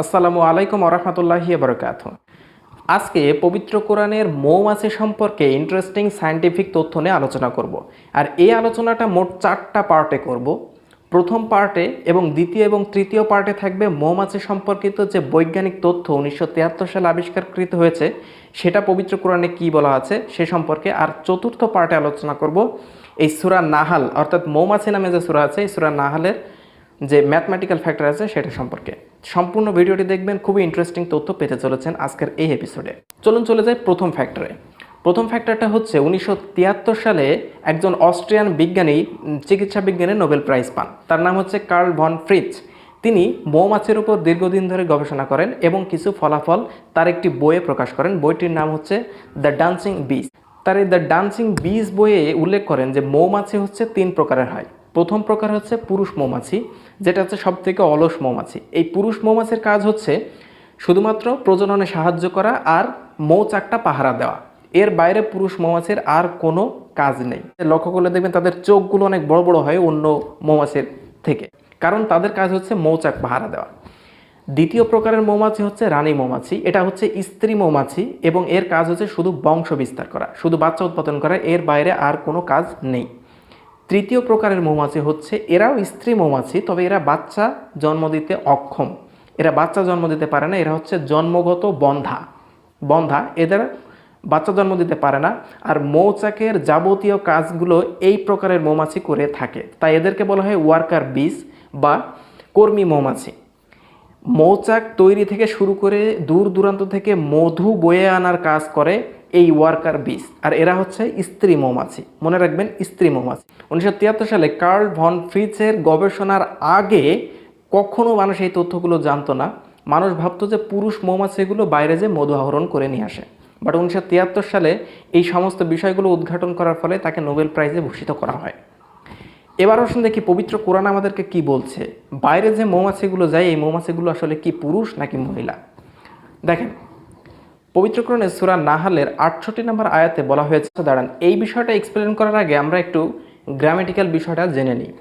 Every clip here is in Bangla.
আসসালামু আলাইকুম ওরহমতুল্লাহি বারাকাতুহু। আজকে পবিত্র কোরআনের মৌমাছি সম্পর্কে ইন্টারেস্টিং সায়েন্টিফিক তথ্য নিয়ে আলোচনা করব। আর এই আলোচনাটা মোট 4টা পার্টে করব। প্রথম পার্টে এবং দ্বিতীয় এবং তৃতীয় পার্টে থাকবে মৌমাছি সম্পর্কিত যে বৈজ্ঞানিক তথ্য 1973 সালে আবিষ্কারকৃত হয়েছে সেটা পবিত্র কোরআনে কী বলা আছে সে সম্পর্কে। আর চতুর্থ পার্টে আলোচনা করব এই সূরা নাহাল অর্থাৎ মৌমাছি নামে যে সূরা আছে এই সূরা নাহালের যে ম্যাথমেটিক্যাল ফ্যাক্টর আছে সেটা সম্পর্কে। সম্পূর্ণ ভিডিওটি দেখবেন, খুবই ইন্টারেস্টিং তথ্য পেতে চলেছেন আজকের এই এপিসোডে। চলুন চলে যাই প্রথম ফ্যাক্টরে। প্রথম ফ্যাক্টরটা হচ্ছে 1973 সালে একজন অস্ট্রিয়ান বিজ্ঞানী, চিকিৎসা বিজ্ঞানে নোবেল প্রাইজ পান। তার নাম হচ্ছে কার্ল ভন ফ্রিচ। তিনি মৌমাছির উপর দীর্ঘদিন ধরে গবেষণা করেন এবং কিছু ফলাফল তার একটি বইয়ে প্রকাশ করেন। বইটির নাম হচ্ছে দ্য ডান্সিং বিজ। তার এই দ্য ডান্সিং বিজ বইয়ে উল্লেখ করেন যে মৌমাছি হচ্ছে 3 প্রকারের হয়। প্রথম প্রকার হচ্ছে পুরুষ মৌমাছি, যেটা হচ্ছে সবথেকে অলস মৌমাছি। এই পুরুষ মৌমাছির কাজ হচ্ছে শুধুমাত্র প্রজননে সাহায্য করা আর মৌচাকটা পাহারা দেওয়া। এর বাইরে পুরুষ মৌমাছির আর কোনো কাজ নেই। লক্ষ্য করলে দেখবেন তাদের চোখগুলো অনেক বড় বড় হয় অন্য মৌমাছির থেকে, কারণ তাদের কাজ হচ্ছে মৌচাক পাহারা দেওয়া। দ্বিতীয় প্রকারের মৌমাছি হচ্ছে রানী মৌমাছি। এটা হচ্ছে স্ত্রী মৌমাছি এবং এর কাজ হচ্ছে শুধু বংশ বিস্তার করা, শুধু বাচ্চা উৎপাদন করা, এর বাইরে আর কোনো কাজ নেই। তৃতীয় প্রকারের মৌমাছি হচ্ছে এরাও স্ত্রী মৌমাছি, তবে এরা বাচ্চা জন্ম দিতে অক্ষম, এরা বাচ্চা জন্ম দিতে পারে না, এরা হচ্ছে জন্মগত বন্ধা, এদের বাচ্চা জন্ম দিতে পারে না। আর মৌচাকের যাবতীয় কাজগুলো এই প্রকারের মৌমাছি করে থাকে, তাই এদেরকে বলা হয় ওয়ার্কার বিজ বা কর্মী মৌমাছি। মৌচাক তৈরি থেকে শুরু করে দূর দূরান্ত থেকে মধু বয়ে আনার কাজ করে এই ওয়ার্কার বিজ। আর এরা হচ্ছে স্ত্রী মৌমাছি, মনে রাখবেন স্ত্রী মৌমাছি। 1973 সালে কার্ল ভন ফ্রিচের গবেষণার আগে কখনো মানুষ এই তথ্যগুলো জানতো না। মানুষ ভাবতো যে পুরুষ মৌমাছিগুলো বাইরে যে মধু আহরণ করে নিয়ে আসে। বাট 1973 সালে এই সমস্ত বিষয়গুলো উদ্ঘাটন করার ফলে তাকে নোবেল প্রাইজে ভূষিত করা হয়। এবার আসুন দেখি পবিত্র কোরআন আমাদেরকে কি বলছে। বাইরে যে মৌমাছিগুলো যায় এই মৌমাছিগুলো আসলে কি পুরুষ নাকি মহিলা। দেখেন, পবিত্র কোরআনে সূরা নাহালের 68 নম্বর আয়াতে বলা হয়েছে, দাঁড়ান এই বিষয়টা এক্সপ্লেন করার আগে আমরা একটু গ্রামেটিক্যাল বিষয়টা জেনে নিই।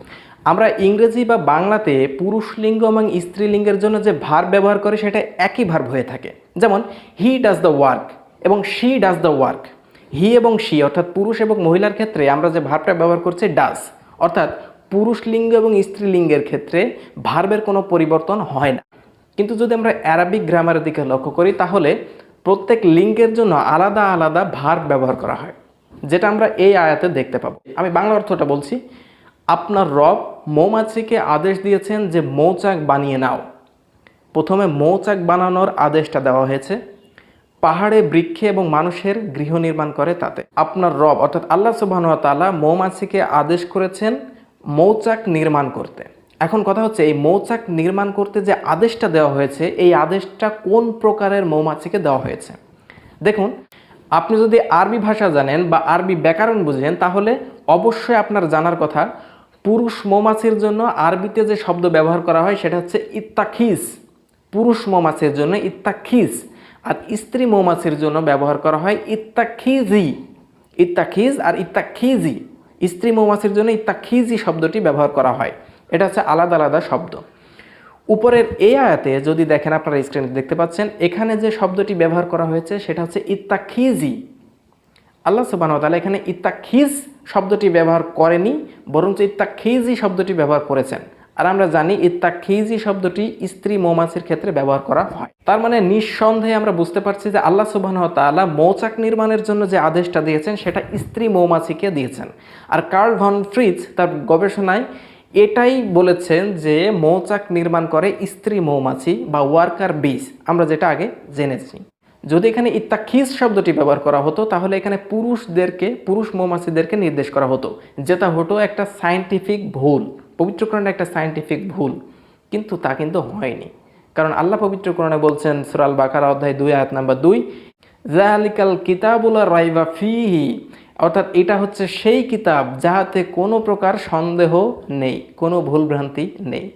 আমরা ইংরেজি বা বাংলাতে পুরুষ লিঙ্গ এবং স্ত্রীলিঙ্গের জন্য যে ভার্ব ব্যবহার করি সেটা একই ভার্ব হয়ে থাকে। যেমন হি ডাজ দ্য ওয়ার্ক এবং শি ডাজ দ্য ওয়ার্ক। হি এবং শি অর্থাৎ পুরুষ এবং মহিলার ক্ষেত্রে আমরা যে ভার্বটা ব্যবহার করছি ডাজ, অর্থাৎ পুরুষ লিঙ্গ এবং স্ত্রীলিঙ্গের ক্ষেত্রে ভার্বের কোনো পরিবর্তন হয় না। কিন্তু যদি আমরা অ্যারাবিক গ্রামারের দিকে লক্ষ্য করি তাহলে প্রত্যেক লিঙ্গের জন্য আলাদা আলাদা ভার্ব ব্যবহার করা হয়, যেটা আমরা এই আয়াতে দেখতে পাবো। আমি বাংলা অর্থটা বলছি। আপনার রব মৌমাছিকে আদেশ দিয়েছেন যে মৌচাক বানিয়ে নাও। প্রথমে মৌচাক বানানোর আদেশটা দেওয়া হয়েছে। পাহাড়ে, বৃক্ষে এবং মানুষের গৃহ নির্মাণ করে তাতে। আপনার রব অর্থাৎ আল্লাহ সুবহানাহু ওয়া তাআলা মৌমাছিকে আদেশ করেছেন মৌচাক নির্মাণ করতে। এখন কথা হচ্ছে এই মৌচাক নির্মাণ করতে যে আদেশটা দেওয়া হয়েছে এই আদেশটা কোন প্রকারের মৌমাছিকে দেওয়া হয়েছে। দেখুন, আপনি যদি আরবি ভাষা জানেন বা আরবি ব্যাকরণ বুঝেন তাহলে অবশ্যই আপনার জানার কথা পুরুষ মৌমাছির জন্য আরবিতে যে শব্দ ব্যবহার করা হয় সেটা হচ্ছে ইত্তাখিজ। পুরুষ মৌমাছির জন্য ইত্তাখিজ, আর স্ত্রী মৌমাছির জন্য ব্যবহার করা হয় ইত্তাখিজি। ইত্তাখিজ আর ইত্তাখিজি। স্ত্রী মৌমাছির জন্য ইত্তাখিজি শব্দটি ব্যবহার করা হয়। এটা হচ্ছে আলাদা আলাদা শব্দ। উপরের এই আয়াতে যদি দেখেন, আপনারা স্ক্রিনে দেখতে পাচ্ছেন, এখানে যে শব্দটি ব্যবহার করা হয়েছে সেটা হচ্ছে ইত্তাখিজি। আল্লাহ সুবহানাহু ওয়া তাআলা এখানে ইত্তাখিজ শব্দটি ব্যবহার করেনি, বরঞ্চ ইত্তাখিজি শব্দটি ব্যবহার করেছেন। আর আমরা জানি ইত্তাখিজি শব্দটি স্ত্রী মৌমাছির ক্ষেত্রে ব্যবহার করা হয়। তার মানে নিঃসন্দেহে আমরা বুঝতে পারছি যে আল্লাহ সুবহানাহু ওয়া তাআলা মৌচাক নির্মাণের জন্য যে আদেশটা দিয়েছেন সেটা স্ত্রী মৌমাছিকে দিয়েছেন। আর কার্ল ভন ফ্রিচ তার গবেষণায় এটাই বলেছেন যে মৌচাক নির্মাণ করে স্ত্রী মৌমাছি বা ওয়ার্কার বিজ, আমরা যেটা আগে জেনেছি। যদি এখানে ইত্তাখিজ শব্দটি ব্যবহার করা হতো তাহলে এখানে পুরুষ মৌমাছিদেরকে নির্দেশ করা হতো, যেটা হতো একটা সায়েন্টিফিক ভুল, পবিত্র কোরআনে একটা সায়েন্টিফিক ভুল। কিন্তু তা কিন্তু হয়নি, কারণ আল্লাহ পবিত্র কোরআনে বলছেন সূরা আল বাকারা অধ্যায় 2 আয়াত নাম্বার 2, যালিকাল কিতাবুল লা রাইবা ফীহি, অর্থাৎ এটা হচ্ছে সেই কিতাব যাহাতে কোনো প্রকার সন্দেহ নেই, কোনো ভুলভ্রান্তি নেই।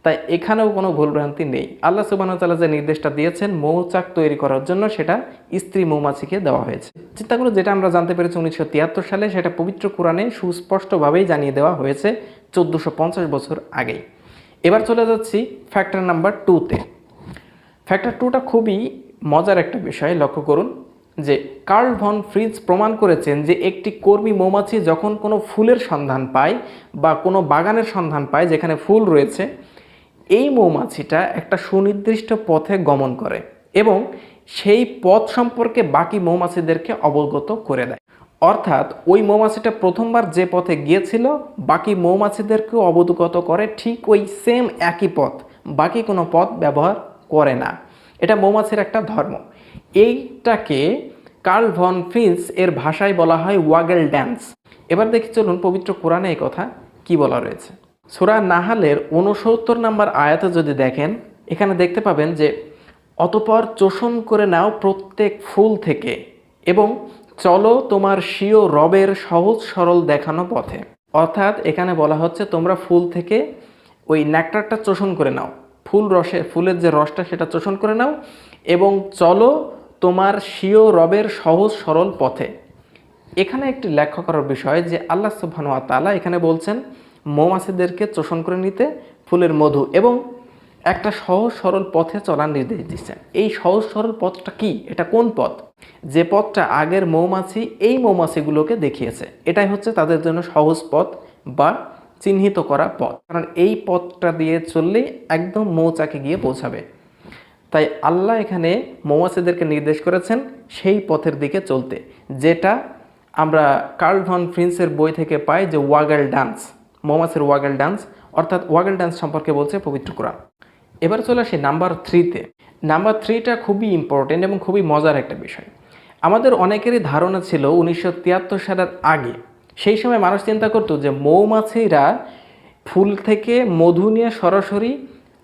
তাই এখানেও কোনো ভুলভ্রান্তি নেই। আল্লাহ সুবহানাহু ওয়া তাআলা যে নির্দেশটা দিয়েছেন মৌচাক তৈরি করার জন্য সেটা স্ত্রী মৌমাছিকে দেওয়া হয়েছে। চিন্তা করো, যেটা আমরা জানতে পেরেছি 1973 সালে সেটা পবিত্র কোরআনে সুস্পষ্টভাবেই জানিয়ে দেওয়া হয়েছে 1450 বছর আগেই। এবার চলে যাচ্ছি ফ্যাক্টর নাম্বার 2-তে। ফ্যাক্টর 2টা খুবই মজার একটা বিষয়। লক্ষ্য করুন যে কার্ল ভন ফ্রিজ প্রমাণ করেছেন যে একটি কর্মী মৌমাছি যখন কোনো ফুলের সন্ধান পায় বা কোনো বাগানের সন্ধান পায় যেখানে ফুল রয়েছে, এই মৌমাছিটা একটা সুনির্দিষ্ট পথে গমন করে এবং সেই পথ সম্পর্কে বাকি মৌমাছিদেরকে অবগত করে দেয়। অর্থাৎ ওই মৌমাছিটা প্রথমবার যে পথে গিয়েছিল বাকি মৌমাছিদেরকেও অবগত করে ঠিক ওই সেম একই পথ, বাকি কোনো পথ ব্যবহার করে না। এটা মৌমাছির একটা ধর্ম। এইটাকে কার্ল ভন ফ্রিজ এর ভাষায় বলা হয় ওয়াগেল ড্যান্স। এবার দেখি চলুন পবিত্র কোরআনে এই কথা কি বলা রয়েছে। সূরা নাহালের 69 নম্বর আয়াতে যদি দেখেন, এখানে দেখতে পাবেন যে অতঃপর চোষণ করে নাও প্রত্যেক ফুল থেকে এবং চলো তোমার স্বীয় রবের সহজ সরল দেখানো পথে। অর্থাৎ এখানে বলা হচ্ছে তোমরা ফুল থেকে ওই নেকটারটা চোষণ করে নাও, ফুলের যে রসটা সেটা চোষণ করে নাও এবং চলো তোমার স্বীয় রবের সহজ সরল পথে। এখানে একটি লক্ষ্য করার বিষয় যে আল্লাহ সুবহানাহু ওয়া তাআলা এখানে বলছেন মৌমাছিদেরকে চোষণ করে নিতে ফুলের মধু এবং একটা সহজ সরল পথে চলার নির্দেশ দিচ্ছেন। এই সহজ সরল পথটা কি? এটা কোন পথ? যে পথটা আগের মৌমাছি এই মৌমাছিগুলোকে দেখিয়েছে, এটাই হচ্ছে তাদের জন্য সহজ পথ বা চিহ্নিত করা পথ। কারণ এই পথটা দিয়ে চললেই একদম মৌচাকে গিয়ে পৌঁছাবে। তাই আল্লাহ এখানে মৌমাছিদেরকে নির্দেশ করেছেন সেই পথের দিকে চলতে, যেটা আমরা কার্ল ভন ফ্রিন্সের বই থেকে পাই যে ওয়াগেল ডান্স, মৌমাছির ওয়াগেল ডান্স, অর্থাৎ ওয়াগেল ডান্স সম্পর্কে বলছে পবিত্র কোরআন। এবার চলে আসি নাম্বার 3-তে। নাম্বার 3টা খুবই ইম্পর্টেন্ট এবং খুবই মজার একটা বিষয়। আমাদের অনেকেরই ধারণা ছিল 1973 সালের আগে, সেই সময় মানুষ চিন্তা করতো যে মৌমাছিরা ফুল থেকে মধু নিয়ে সরাসরি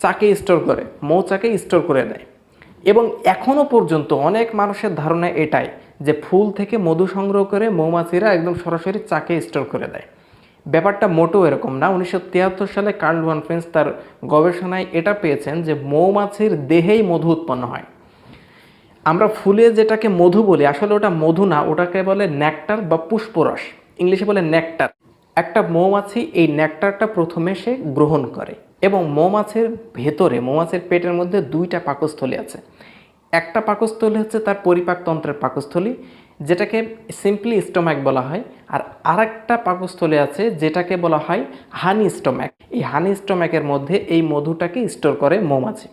চাকে স্টোর করে, মৌচাকে স্টোর করে দেয়। এবং এখনও পর্যন্ত অনেক মানুষের ধারণা এটাই যে ফুল থেকে মধু সংগ্রহ করে মৌমাছিরা একদম সরাসরি চাকে স্টোর করে দেয়। ব্যাপারটা মোটেও এরকম না। 1973 সালে কার্ল ভন ফ্রিন্স তার গবেষণায় এটা পেয়েছেন যে মৌমাছির দেহেই মধু উৎপন্ন হয়। আমরা ফুলে যেটাকে মধু বলি আসলে ওটা মধু না, ওটাকে বলে নেকটার বা পুষ্পরস, ইংলিশে বলে নেকটার। একটা মৌমাছি এই নেকটারটা প্রথমে সে গ্রহণ করে এবং মৌমাছির ভেতরে, মৌমাছির পেটের মধ্যে 2টা পাকস্থলী আছে। একটা পাকস্থলী হচ্ছে তার পরিপাকতন্ত্রের পাকস্থলী, যেটাকে সিম্পলি স্টোম্যাক বলা হয়, আর আরেকটা পাকস্থলী আছে যেটাকে বলা হয় হানি স্টোম্যাক। এই হানি স্টোম্যাকের মধ্যে এই মধুটাকে স্টোর করে মৌমাছি।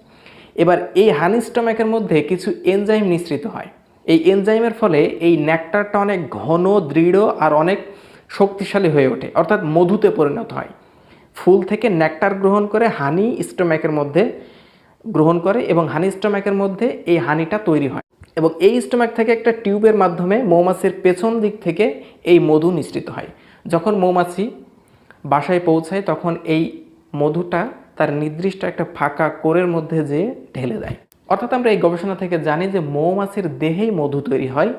এবার এই হানি স্টোম্যাকের মধ্যে কিছু এনজাইম নিঃসৃত হয়। এই এনজাইমের ফলে এই নেকটারটা অনেক ঘন, দৃঢ় আর অনেক শক্তিশালী হয়ে ওঠে, অর্থাৎ মধুতে পরিণত হয়। ফুল থেকে নেকটার গ্রহণ করে হানি স্টোম্যাকের মধ্যে গ্রহণ করে এবং হানি স্টোম্যাকের মধ্যে এই হানিটা তৈরি হয় এবং এই স্টোম্যাক থেকে একটা টিউবের মাধ্যমে মৌমাছির পেছন দিক থেকে এই মধু নিঃসৃত হয়। যখন মৌমাছি বাসায় পৌঁছায় তখন এই মধুটা তার নির্দিষ্ট একটা ফাঁকা কোরের মধ্যে যেয়ে ঢেলে দেয়। অর্থাৎ আমরা এই গবেষণা থেকে জানি যে মৌমাছির দেহেই মধু তৈরি হয়।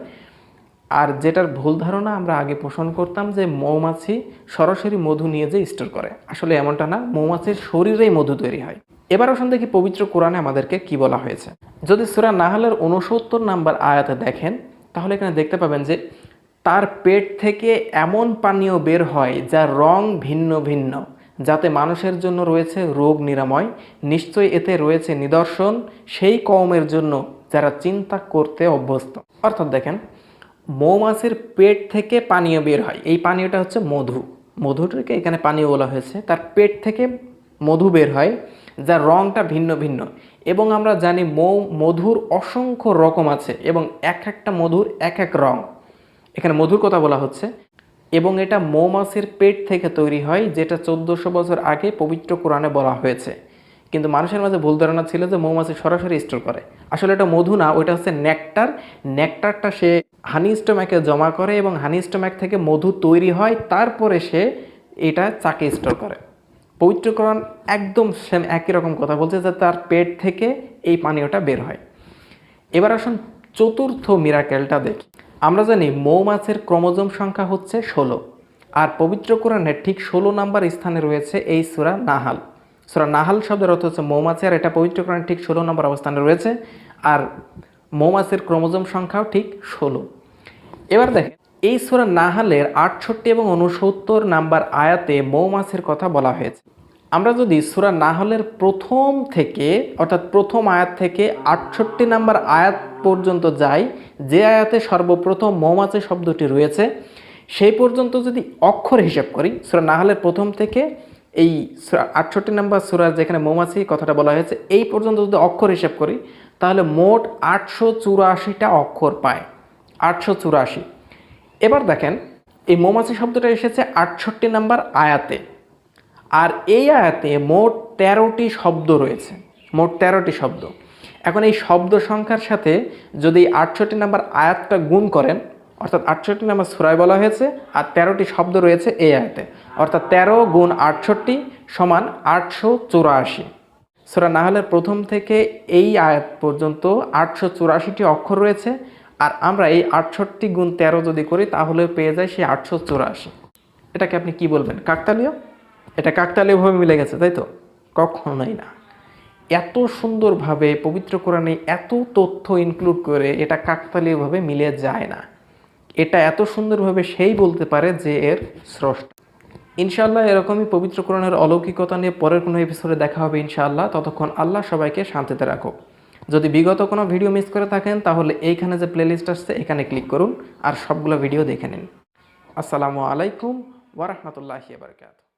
আর যেটার ভুল ধারণা আমরা আগে পোষণ করতাম যে মৌমাছি সরাসরি মধু নিয়ে যে স্টোর করে, আসলে এমনটা না, মৌমাছির শরীরেই মধু তৈরি হয়। এবার আসুন দেখি পবিত্র কোরআনে আমাদেরকে কি বলা হয়েছে। যদি সূরা নাহলের 69 নম্বর আয়াতে দেখেন তাহলে এখানে দেখতে পাবেন যে তার পেট থেকে এমন পানীয় বের হয় যার রং ভিন্ন ভিন্ন, যাতে মানুষের জন্য রয়েছে রোগ নিরাময়। নিশ্চয়ই এতে রয়েছে নিদর্শন সেই কওমের জন্য যারা চিন্তা করতে অভ্যস্ত। অর্থাৎ দেখেন, মৌমাছির পেট থেকে পানীয় বের হয়, এই পানীয়টা হচ্ছে মধু, মধুটাকে এখানে পানীয় বলা হয়েছে। তার পেট থেকে মধু বের হয় যার রঙটা ভিন্ন ভিন্ন এবং আমরা জানি মধুর অসংখ্য রকম আছে এবং এক একটা মধুর এক এক রং। এখানে মধুর কথা বলা হচ্ছে এবং এটা মৌমাছির পেট থেকে তৈরি হয়, যেটা 1400 বছর আগে পবিত্র কোরআনে বলা হয়েছে। কিন্তু মানুষের মাঝে ভুল ধারণা ছিল যে মৌমাছি সরাসরি স্টোর করে, আসলে এটা মধু না, ওইটা হচ্ছে নেকটার। নেকটারটা সে হানি স্টোম্যাকে জমা করে এবং হানি স্টোম্যাক থেকে মধু তৈরি হয়, তারপরে সে এটা চাকে স্টোর করে। পবিত্র কোরআন একদম সেম একই রকম কথা বলছে যে তার পেট থেকে এই পানীয়টা বের হয়। এবার আসুন চতুর্থ মিরাকেলটা দেখি। আমরা জানি মৌমাছির ক্রোমোজোম সংখ্যা হচ্ছে 16, আর পবিত্র কোরআনের ঠিক 16 নম্বর স্থানে রয়েছে এই সূরা নাহাল। সূরা নাহাল শব্দের অর্থ হচ্ছে মৌমাছি, আর এটা পবিত্র কোরআনের ঠিক 16 নম্বর অবস্থানে রয়েছে, আর মৌমাছির ক্রোমোজোম সংখ্যাও ঠিক 16। এবার দেখেন এই সূরা নাহালের 68 এবং 69 নাম্বার আয়াতে মৌমাছির কথা বলা হয়েছে। আমরা যদি সূরা নাহলের প্রথম থেকে অর্থাৎ প্রথম আয়াত থেকে 68 নম্বর আয়াত পর্যন্ত যাই, যে আয়াতে সর্বপ্রথম মৌমাছি শব্দটি রয়েছে সেই পর্যন্ত যদি অক্ষর হিসাব করি, সূরা নাহলের প্রথম থেকে এই 68 নম্বর সূরার যেখানে মৌমাছি কথাটা বলা হয়েছে এই পর্যন্ত যদি অক্ষর হিসাব করি, তাহলে মোট 884টা অক্ষর পায়। 884। এবার দেখেন এই মৌমাছি শব্দটা এসেছে 68 নম্বর আয়াতে, আর এই আয়াতে মোট 13টি শব্দ রয়েছে, মোট 13টি শব্দ। এখন এই শব্দ সংখ্যার সাথে যদি 68 নম্বর আয়াতটা গুণ করেন, অর্থাৎ 68 নম্বর সূরায় বলা হয়েছে আর 13টি শব্দ রয়েছে এই আয়াতে, অর্থাৎ 13 গুণ 68 সমান 884। সূরা নাহলের প্রথম থেকে এই আয়াত পর্যন্ত 884টি অক্ষর রয়েছে, আর আমরা এই 68 গুণ 13 যদি করি তাহলে পেয়ে যাই সেই 884। এটাকে আপনি কি বলবেন? কাকতালীয়? এটা কাকতালীয়ভাবে মিলে গেছে, তাই তো? কখনোই না। এত সুন্দরভাবে পবিত্র কোরআনে এত তথ্য ইনক্লুড করে এটা কাকতালীয়ভাবে মিলে যায় না। এটা এত সুন্দরভাবে সেই বলতে পারে যে এর স্রষ্টা। ইনশাআল্লাহ এরকমই পবিত্র কোরআনের অলৌকিকতা নিয়ে পরের কোনো এপিসোডে দেখা হবে ইনশাআল্লাহ। ততক্ষণ আল্লাহ সবাইকে শান্তিতে রাখুক। যদি বিগত কোনো ভিডিও মিস করে থাকেন তাহলে এইখানে যে প্লেলিস্ট আসছে এখানে ক্লিক করুন আর সবগুলো ভিডিও দেখে নিন। আসসালামু আলাইকুম ওয়া রাহমাতুল্লাহি ওয়া বারাকাতুহু।